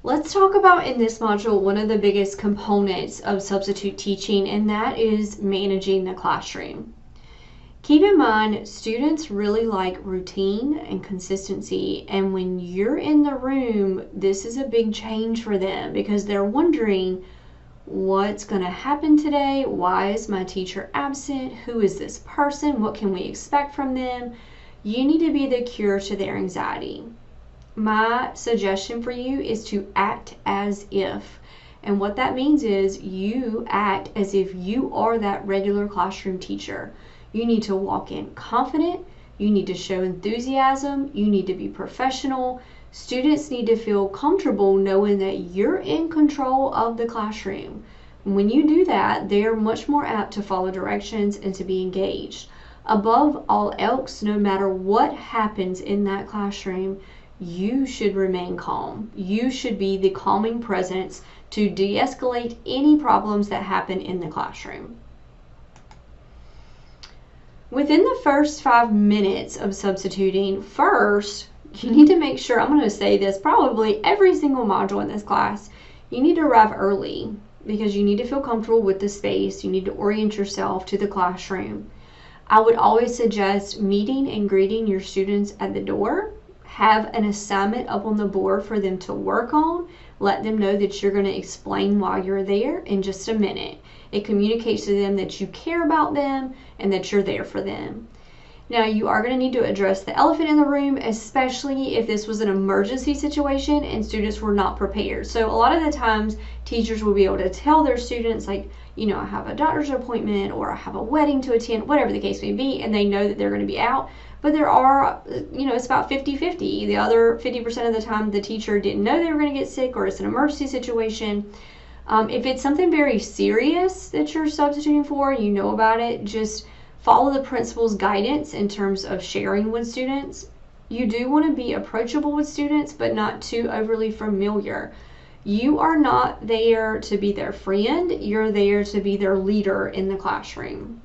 Let's talk about in this module one of the biggest components of substitute teaching, and that is managing the classroom. Keep in mind, students really like routine and consistency, and when you're in the room, this is a big change for them because they're wondering, what's going to happen today? Why is my teacher absent? Who is this person? What can we expect from them? You need to be the cure to their anxiety. My suggestion for you is to act as if. And what that means is you act as if you are that regular classroom teacher. You need to walk in confident. You need to show enthusiasm. You need to be professional. Students need to feel comfortable knowing that you're in control of the classroom. When you do that, they are much more apt to follow directions and to be engaged. Above all else, no matter what happens in that classroom, you should remain calm. You should be the calming presence to de-escalate any problems that happen in the classroom. Within the first 5 minutes of substituting, first, you need to make sure, I'm going to say this probably every single module in this class, you need to arrive early because you need to feel comfortable with the space. You need to orient yourself to the classroom. I would always suggest meeting and greeting your students at the door. Have an assignment up on the board for them to work on. Let them know that you're going to explain why you're there in just a minute. It communicates to them that you care about them and that you're there for them. Now, you are going to need to address the elephant in the room, especially if this was an emergency situation and students were not prepared. So a lot of the times, teachers will be able to tell their students, like, you know, I have a doctor's appointment or I have a wedding to attend, whatever the case may be, and they know that they're going to be out. But there are, you know, it's about 50-50. The other 50% of the time, the teacher didn't know they were going to get sick or it's an emergency situation. If it's something very serious that you're substituting for, you know about it, just follow the principal's guidance in terms of sharing with students. You do want to be approachable with students, but not too overly familiar. You are not there to be their friend. You're there to be their leader in the classroom.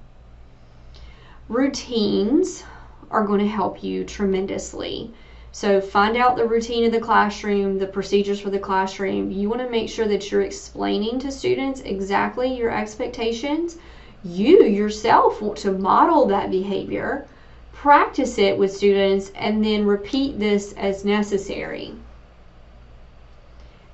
Routines are going to help you tremendously. So find out the routine of the classroom, the procedures for the classroom. You want to make sure that you're explaining to students exactly your expectations. You yourself want to model that behavior, practice it with students, and then repeat this as necessary.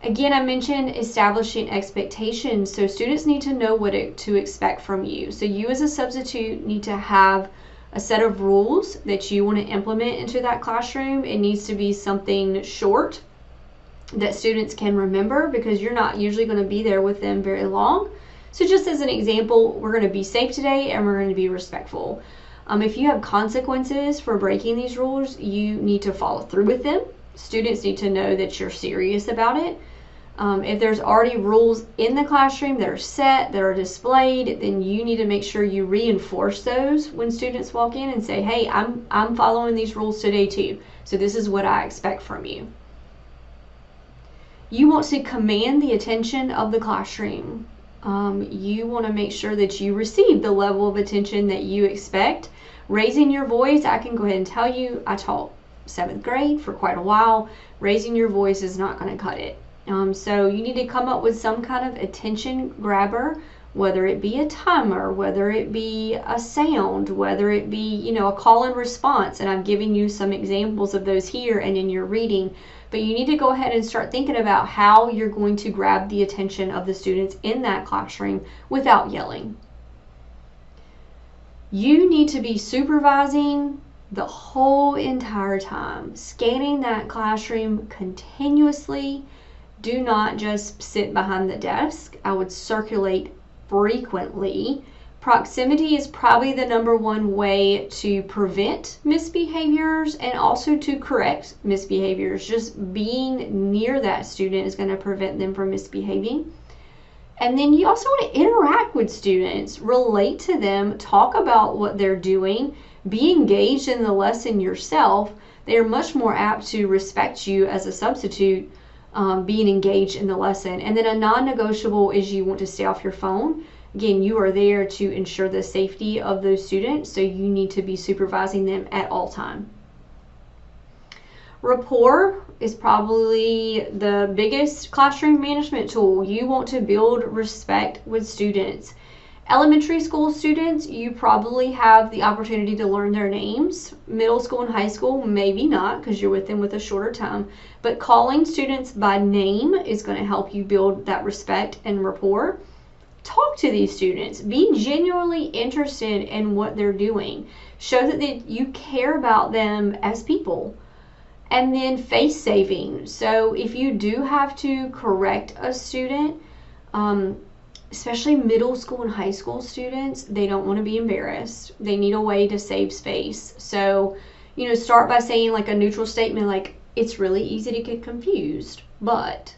Again, I mentioned establishing expectations, so students need to know what to expect from you. So you as a substitute need to have a set of rules that you want to implement into that classroom. It needs to be something short that students can remember because you're not usually going to be there with them very long. So just as an example, we're going to be safe today and we're going to be respectful. If you have consequences for breaking these rules, you need to follow through with them. Students need to know that you're serious about it. If there's already rules in the classroom that are set, that are displayed, then you need to make sure you reinforce those when students walk in and say, hey, I'm following these rules today too. So this is what I expect from you. You want to command the attention of the classroom. You want to make sure that you receive the level of attention that you expect. Raising your voice, I can go ahead and tell you, I taught 7th grade for quite a while. Raising your voice is not going to cut it. So you need to come up with some kind of attention grabber, whether it be a timer, whether it be a sound, whether it be, you know, a call and response. And I'm giving you some examples of those here and in your reading. But you need to go ahead and start thinking about how you're going to grab the attention of the students in that classroom without yelling. You need to be supervising the whole entire time, scanning that classroom continuously. Do not just sit behind the desk. I would circulate frequently. Proximity is probably the #1 way to prevent misbehaviors and also to correct misbehaviors. Just being near that student is going to prevent them from misbehaving. And then you also want to interact with students, relate to them, talk about what they're doing, be engaged in the lesson yourself. They are much more apt to respect you as a substitute, being engaged in the lesson. And then a non-negotiable is you want to stay off your phone. Again, you are there to ensure the safety of those students, so you need to be supervising them at all time. Rapport is probably the biggest classroom management tool. You want to build respect with students. Elementary school students, you probably have the opportunity to learn their names. Middle school and high school, maybe not, because you're with them with a shorter time. But calling students by name is going to help you build that respect and rapport. Talk to these students. Be genuinely interested in what they're doing. Show that you care about them as people. And then face saving. So if you do have to correct a student, especially middle school and high school students, they don't want to be embarrassed. They need a way to save space. So, start by saying like a neutral statement like, it's really easy to get confused, but,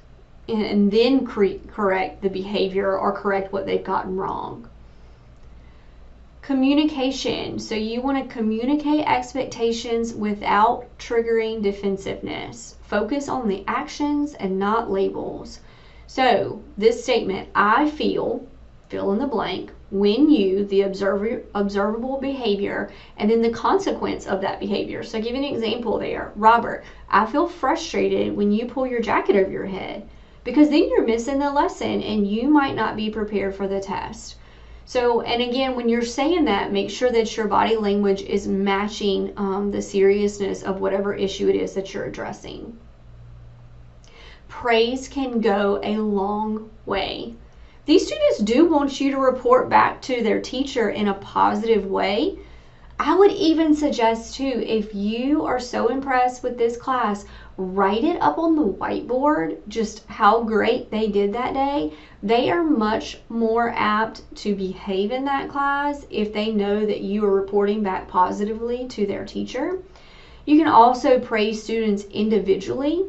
and then correct the behavior or correct what they've gotten wrong. Communication. So you want to communicate expectations without triggering defensiveness. Focus on the actions and not labels. So this statement, I feel, fill in the blank, when you, the observable behavior, and then the consequence of that behavior. So I'll give you an example there. Robert, I feel frustrated when you pull your jacket over your head, because then you're missing the lesson and you might not be prepared for the test. So, and again, when you're saying that, make sure that your body language is matching the seriousness of whatever issue it is that you're addressing. Praise can go a long way. These students do want you to report back to their teacher in a positive way. I would even suggest too, if you are so impressed with this class, write it up on the whiteboard, just how great they did that day. They are much more apt to behave in that class if they know that you are reporting back positively to their teacher. You can also praise students individually.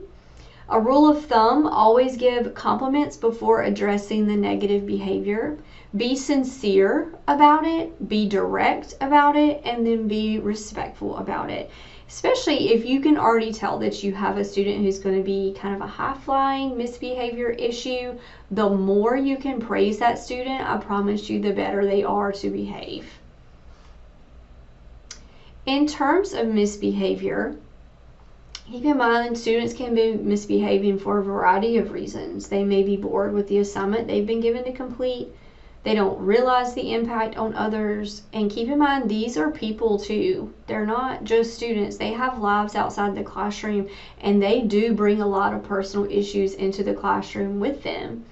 A rule of thumb, always give compliments before addressing the negative behavior. Be sincere about it, be direct about it, and then be respectful about it. Especially if you can already tell that you have a student who's going to be kind of a high-flying misbehavior issue, the more you can praise that student, I promise you, the better they are to behave. In terms of misbehavior, keep in mind that students can be misbehaving for a variety of reasons. They may be bored with the assignment they've been given to complete. They don't realize the impact on others. And keep in mind, these are people too. They're not just students. They have lives outside the classroom, and they do bring a lot of personal issues into the classroom with them.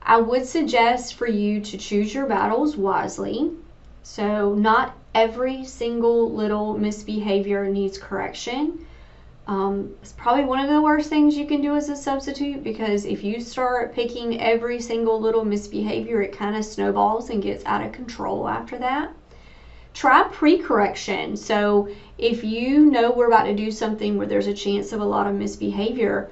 I would suggest for you to choose your battles wisely. So not every single little misbehavior needs correction. It's probably one of the worst things you can do as a substitute, because if you start picking every single little misbehavior, it kind of snowballs and gets out of control after that. Try pre-correction. So if you know we're about to do something where there's a chance of a lot of misbehavior,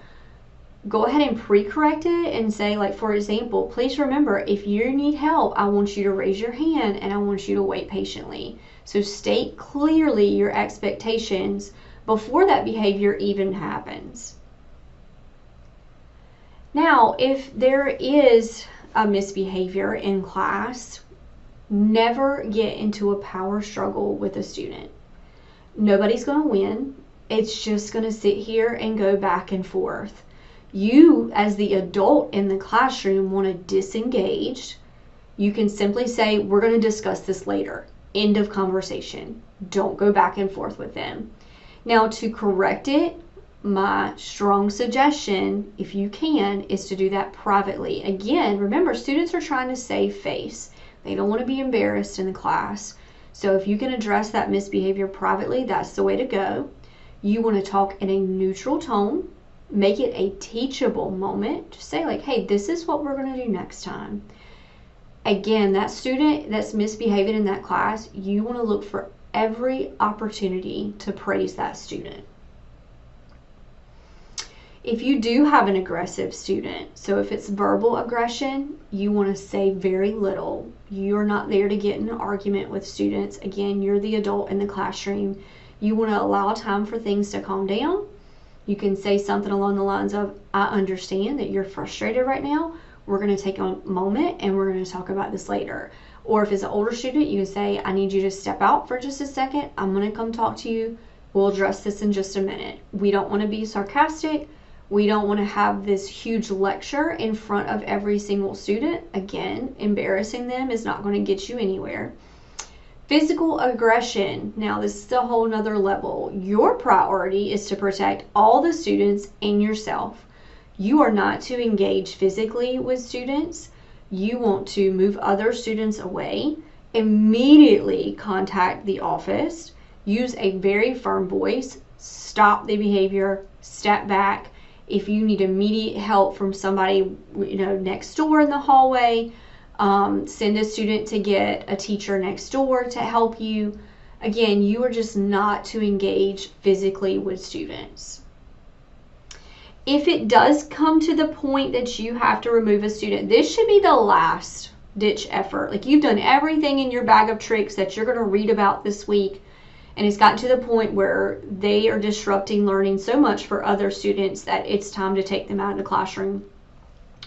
go ahead and pre-correct it and say, like, for example, please remember, if you need help, I want you to raise your hand and I want you to wait patiently. So state clearly your expectations before that behavior even happens. Now, if there is a misbehavior in class, never get into a power struggle with a student. Nobody's going to win. It's just going to sit here and go back and forth. You, as the adult in the classroom, want to disengage. You can simply say, we're going to discuss this later. End of conversation. Don't go back and forth with them. Now, to correct it, my strong suggestion, if you can, is to do that privately. Again, remember, students are trying to save face. They don't want to be embarrassed in the class. So if you can address that misbehavior privately, that's the way to go. You want to talk in a neutral tone. Make it a teachable moment. Just say, like, hey, this is what we're going to do next time. Again, that student that's misbehaving in that class, you want to look for every opportunity to praise that student. If you do have an aggressive student, so if it's verbal aggression, you want to say very little. You're not there to get in an argument with students. Again, you're the adult in the classroom. You want to allow time for things to calm down. You can say something along the lines of, I understand that you're frustrated right now. We're going to take a moment and we're going to talk about this later. Or if it's an older student, you can say, I need you to step out for just a second. I'm going to come talk to you. We'll address this in just a minute. We don't want to be sarcastic. We don't want to have this huge lecture in front of every single student. Again, embarrassing them is not going to get you anywhere. Physical aggression. Now, this is a whole nother level. Your priority is to protect all the students and yourself. You are not to engage physically with students. You want to move other students away. Immediately contact the office. Use a very firm voice. Stop the behavior. Step back. If you need immediate help from somebody, next door in the hallway, send a student to get a teacher next door to help you. Again, you are just not to engage physically with students. If it does come to the point that you have to remove a student, this should be the last ditch effort. Like, you've done everything in your bag of tricks that you're going to read about this week, and it's gotten to the point where they are disrupting learning so much for other students that it's time to take them out of the classroom.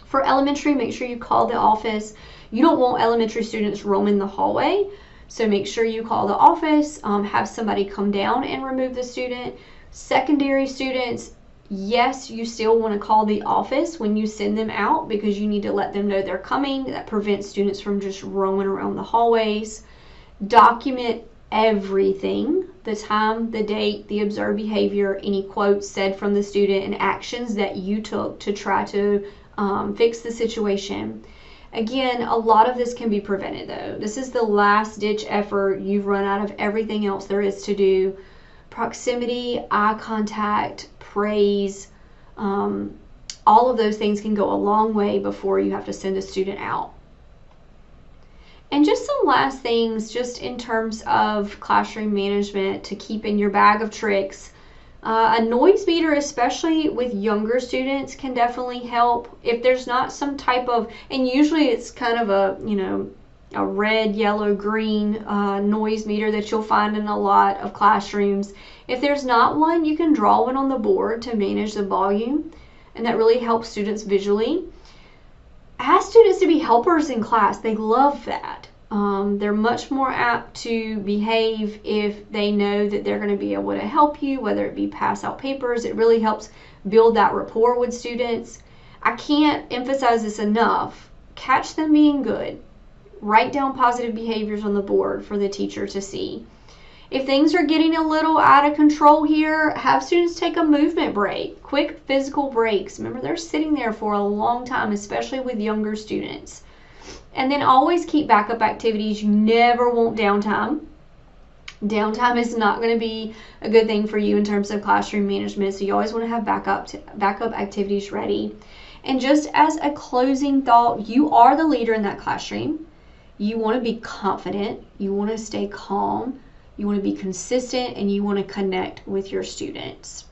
For elementary, make sure you call the office. You don't want elementary students roaming the hallway, so make sure you call the office, have somebody come down and remove the student. Secondary students, yes, you still want to call the office when you send them out because you need to let them know they're coming. That prevents students from just roaming around the hallways. Document everything: the time, the date, the observed behavior, any quotes said from the student, and actions that you took to try to fix the situation. Again, a lot of this can be prevented though. This is the last ditch effort. You've run out of everything else there is to do. Proximity, eye contact, praise, all of those things can go a long way before you have to send a student out. And just some last things, just in terms of classroom management to keep in your bag of tricks. A noise meter, especially with younger students, can definitely help. If there's not some type of, and usually it's kind of a red, yellow, green noise meter that you'll find in a lot of classrooms. If there's not one, you can draw one on the board to manage the volume, and that really helps students visually. Ask students to be helpers in class. They love that. They're much more apt to behave if they know that they're going to be able to help you, whether it be pass out papers. It really helps build that rapport with students. I can't emphasize this enough. Catch them being good. Write down positive behaviors on the board for the teacher to see. If things are getting a little out of control here, have students take a movement break, quick physical breaks. Remember, they're sitting there for a long time, especially with younger students. And then always keep backup activities. You never want downtime. Downtime is not going to be a good thing for you in terms of classroom management, so you always want to have backup activities ready. And just as a closing thought, you are the leader in that classroom. You want to be confident. You want to stay calm. You want to be consistent, and you want to connect with your students.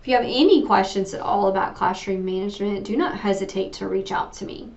If you have any questions at all about classroom management, do not hesitate to reach out to me.